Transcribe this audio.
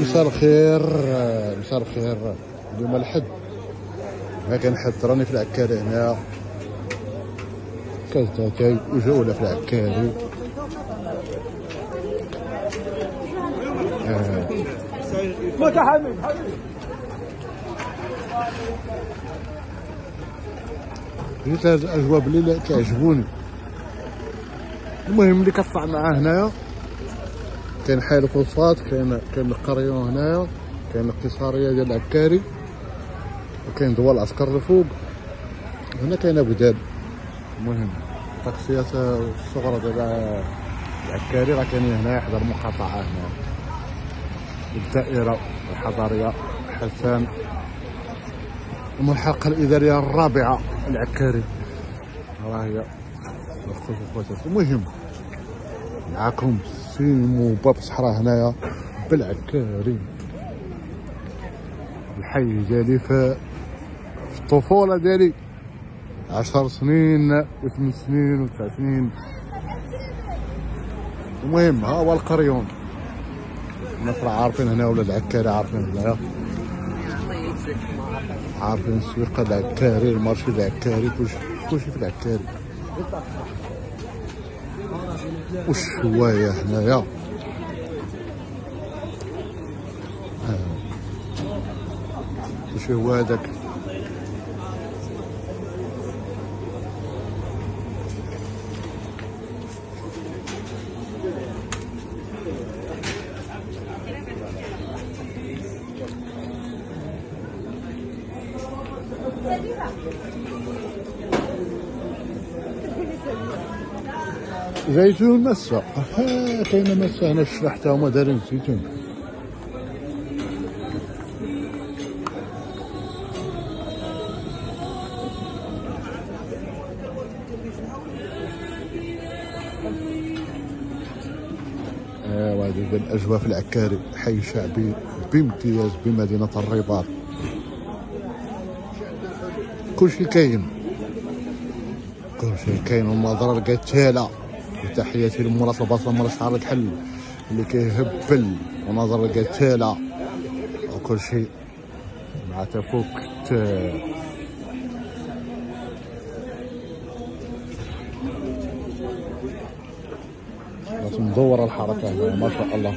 مساء الخير. مساء الخير. اليوم الحد، ما كان حد، راني في العكاري هنا، كازاتاي وجولة في العكاري. متحمل جيت هاد الاجواء بلي كيعجبوني. المهم اللي كطلع معاه هنايا كاين حي الفوسفات، كاين القريون هنايا، كاين الاقتصاريه ديال العكاري، وكاين دوا العسكر الفوق هنا، كاين ابو داب. المهم الطاكسيات الصغرى ديال العكاري راه كاينين هنا حدا المقاطعه هنا، الدائره الحضريه حسان، الملحقه الاداريه الرابعه العكاري، ها هي الخطوط. المهم معاكم سيمو باب صحراء هنايا بالعكاري، الحي ديالي في الطفوله ديالي، 10 سنين و8 سنين و9 سنين. المهم ها هو القريون، الناس راه عارفين هنا، ولاد العكاري عارفين هنايا، عارفين السويق العكاري، المارشي العكاري، كلشي في العكاري. والشوايه هنايا، وش هو هذاك؟ زيتون مسا، كاينه مسا هنا في الشرح، حتى هما دايرين الزيتون. ايوا هذه هي الاجواء في العكاري، حي شعبي بامتياز بمدينه الرباط. كلشي كاين، كلشي كاين، والنظره القتاله. وتحياتي لمولاة البصره مولا شعر الكحل اللي كيهبل، ونظر القتاله وكلشي مع تفوك مدورة الحركة هنا ما شاء الله.